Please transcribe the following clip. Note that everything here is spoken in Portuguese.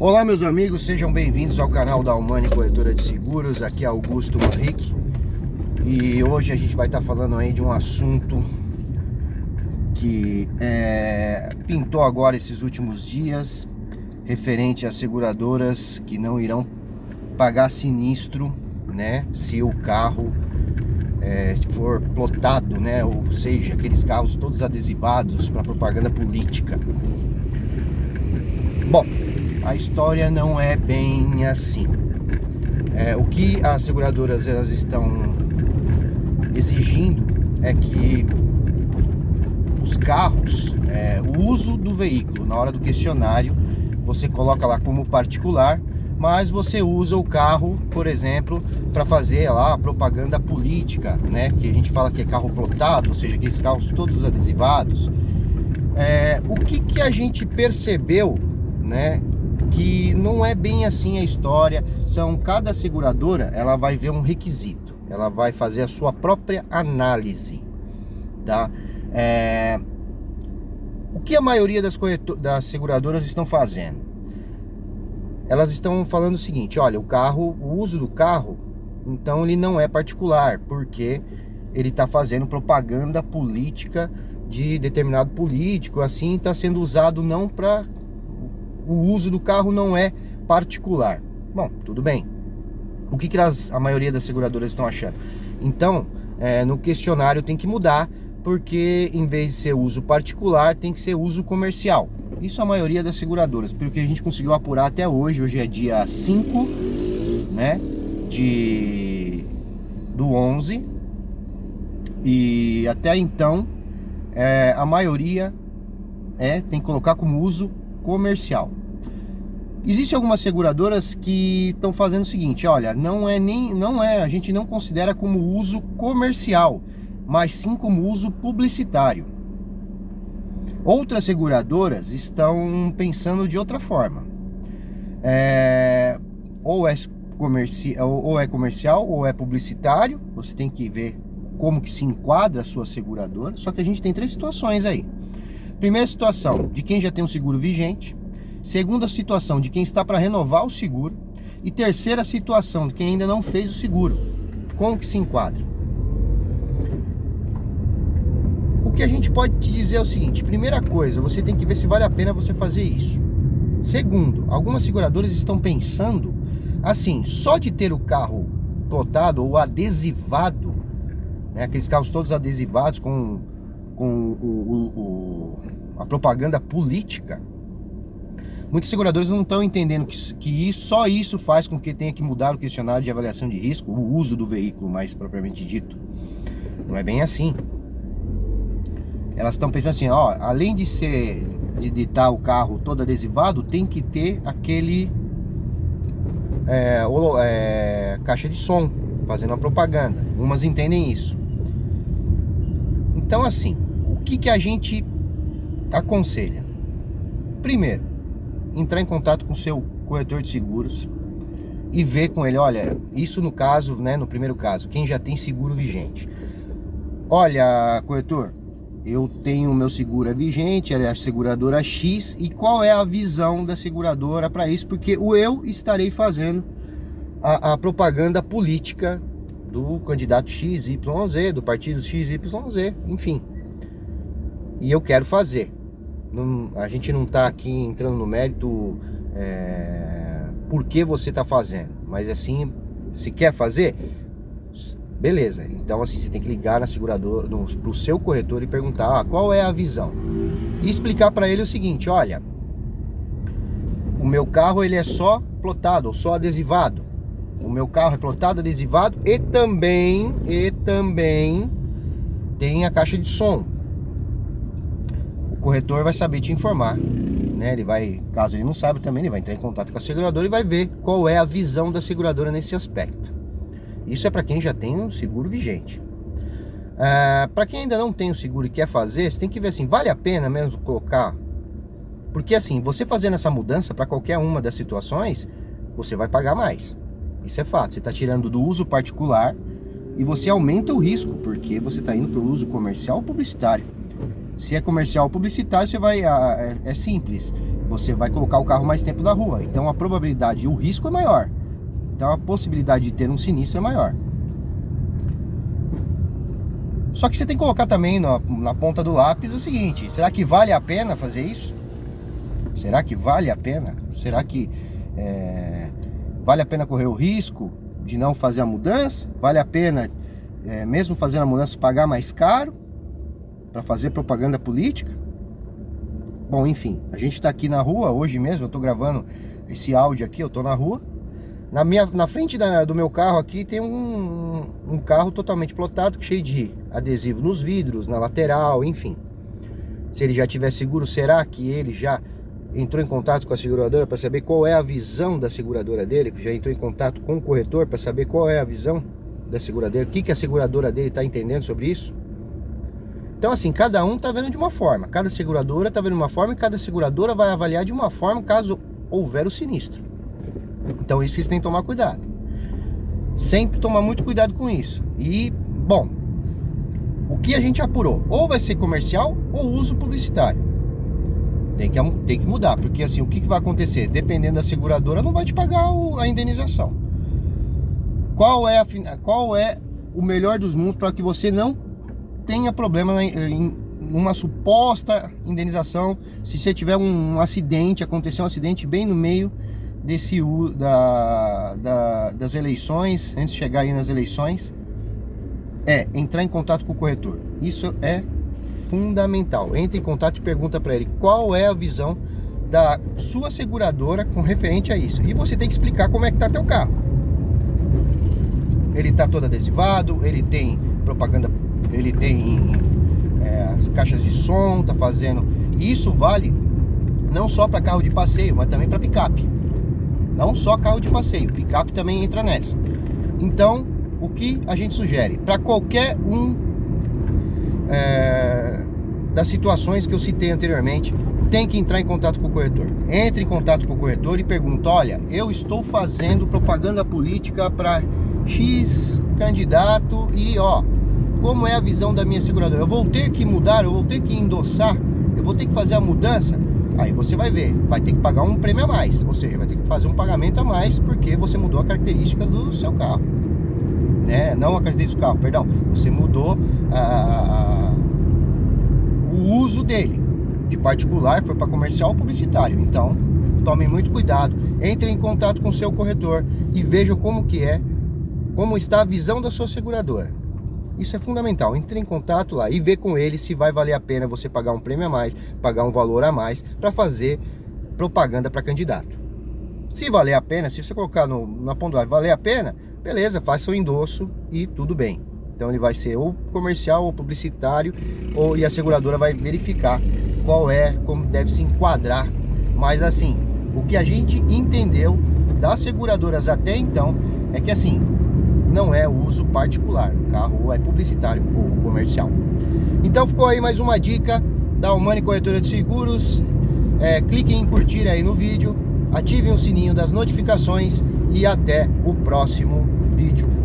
Olá meus amigos, sejam bem-vindos ao canal da Humani Corretora de Seguros. Aqui é Augusto Manrique e hoje a gente vai estar falando aí de um assunto que pintou agora esses últimos dias, referente às seguradoras que não irão pagar sinistro, né, se o carro for plotado, né, ou seja, aqueles carros todos adesivados para propaganda política. Bom, a história não é bem assim. O que as seguradoras elas estão exigindo é que os carros, o uso do veículo, na hora do questionário, você coloca lá como particular, mas você usa o carro, por exemplo, para fazer lá a propaganda política, né? Que a gente fala que é carro plotado, ou seja, aqueles carros todos adesivados. O que a gente percebeu, né? Que não é bem assim a história. Cada seguradora ela vai ver um requisito, ela vai fazer a sua própria análise, tá? O que a maioria das seguradoras estão fazendo? Elas estão falando o seguinte: olha, o uso do carro, então ele não é particular, porque ele está fazendo propaganda política de determinado político, assim está sendo usado não para... O uso do carro não é particular. Bom, tudo bem. O que a maioria das seguradoras estão achando? Então, no questionário tem que mudar, porque em vez de ser uso particular, tem que ser uso comercial. Isso a maioria das seguradoras, pelo que a gente conseguiu apurar até hoje. Hoje é dia 5, né, do 11. E até então, a maioria tem que colocar como uso comercial. Existem algumas seguradoras que estão fazendo o seguinte: olha, a gente não considera como uso comercial, mas sim como uso publicitário. Outras seguradoras estão pensando de outra forma. Ou é comercial ou é publicitário. Você tem que ver como que se enquadra a sua seguradora. Só que a gente tem 3 situações aí. Primeira situação, de quem já tem um seguro vigente. Segunda situação, de quem está para renovar o seguro. E terceira situação, de quem ainda não fez o seguro. Como que se enquadra? O que a gente pode te dizer é o seguinte: primeira coisa, você tem que ver se vale a pena você fazer isso. Segundo, algumas seguradoras estão pensando assim, só de ter o carro plotado ou adesivado, né, aqueles carros todos adesivados com a propaganda política. Muitos seguradores não estão entendendo que só isso faz com que tenha que mudar o questionário de avaliação de risco, o uso do veículo mais propriamente dito. Não é bem assim. Elas estão pensando assim, ó, além de estar o carro todo adesivado, tem que ter aquele caixa de som fazendo a propaganda. Umas entendem isso. Então, assim, o que a gente aconselha? Primeiro, entrar em contato com o seu corretor de seguros e ver com ele: olha, isso no caso, né, no primeiro caso, quem já tem seguro vigente. Olha, corretor, eu tenho o meu seguro vigente, é a seguradora X, e qual é a visão da seguradora para isso? Porque eu estarei fazendo a propaganda política do candidato XYZ, do partido XYZ, enfim. E eu quero fazer. A gente não está aqui entrando no mérito por que você está fazendo, mas assim, se quer fazer, beleza. Então assim, você tem que ligar na seguradora, pro seu corretor, e perguntar qual é a visão, e explicar para ele o seguinte: olha, o meu carro ele é só plotado ou só adesivado. O meu carro é plotado, adesivado e também tem a caixa de som. O corretor vai saber te informar, né? Ele vai, caso ele não saiba também, ele vai entrar em contato com a seguradora e vai ver qual é a visão da seguradora nesse aspecto. Isso é para quem já tem um seguro vigente. Para quem ainda não tem o seguro e quer fazer, você tem que ver assim, vale a pena mesmo colocar? Porque assim, você fazendo essa mudança para qualquer uma das situações, você vai pagar mais. Isso é fato. Você está tirando do uso particular e você aumenta o risco, porque você está indo para o uso comercial ou publicitário. Se é comercial ou publicitário, você vai, é simples, você vai colocar o carro mais tempo na rua, então a probabilidade e o risco é maior, então a possibilidade de ter um sinistro é maior. Só que você tem que colocar também na ponta do lápis o seguinte: será que vale a pena fazer isso? Será que vale a pena? Será que vale a pena correr o risco de não fazer a mudança? Vale a pena, mesmo fazendo a mudança, pagar mais caro para fazer propaganda política? Bom, enfim, a gente está aqui na rua hoje mesmo. Eu estou gravando esse áudio aqui, eu estou na rua. Na frente do meu carro aqui tem um carro totalmente plotado, cheio de adesivo nos vidros, na lateral, enfim. Se ele já tiver seguro, será que ele já entrou em contato com a seguradora para saber qual é a visão da seguradora dele? Já entrou em contato com o corretor para saber qual é a visão da seguradora? O que a seguradora dele está entendendo sobre isso? Então, assim, cada um está vendo de uma forma, cada seguradora está vendo de uma forma, e cada seguradora vai avaliar de uma forma caso houver o sinistro. Então isso vocês têm que tomar cuidado. Sempre tomar muito cuidado com isso. E, bom, o que a gente apurou? Ou vai ser comercial ou uso publicitário. Tem que mudar, porque assim, o que vai acontecer? Dependendo da seguradora, não vai te pagar a indenização. Qual é o melhor dos mundos para que você não tenha problema em uma suposta indenização se você tiver um acidente, acontecer um acidente bem no meio das eleições, antes de chegar aí nas eleições? Entrar em contato com o corretor. Isso é fundamental. Entre em contato e pergunta para ele qual é a visão da sua seguradora com referente a isso. E você tem que explicar como é que tá teu carro. Ele tá todo adesivado, ele tem propaganda, ele tem as caixas de som, tá fazendo. E isso vale não só para carro de passeio, mas também para picape. Não só carro de passeio, picape também entra nessa. Então, o que a gente sugere? Para qualquer das situações que eu citei anteriormente, tem que entrar em contato com o corretor. Entre em contato com o corretor e pergunta: olha, eu estou fazendo propaganda política para X candidato e como é a visão da minha seguradora? Eu vou ter que mudar, eu vou ter que endossar, eu vou ter que fazer a mudança? Aí você vai ver, vai ter que pagar um prêmio a mais, ou seja, vai ter que fazer um pagamento a mais porque você mudou a característica do seu carro, né? Não a característica do carro, perdão, você mudou o uso dele, de particular foi para comercial ou publicitário. Então, tomem muito cuidado, entrem em contato com o seu corretor e vejam como está a visão da sua seguradora. Isso é fundamental. Entre em contato lá e vê com ele se vai valer a pena você pagar um prêmio a mais, pagar um valor a mais para fazer propaganda para candidato. Se valer a pena, se você colocar na pontuagem valer a pena, beleza, faça o endosso e tudo bem. Então ele vai ser ou comercial ou publicitário, e a seguradora vai verificar como deve se enquadrar. Mas assim, o que a gente entendeu das seguradoras até então é que assim, não é uso particular, o carro ou é publicitário ou comercial. Então ficou aí mais uma dica da Humani Corretora de Seguros. Cliquem em curtir aí no vídeo, ativem o sininho das notificações e até o próximo vídeo.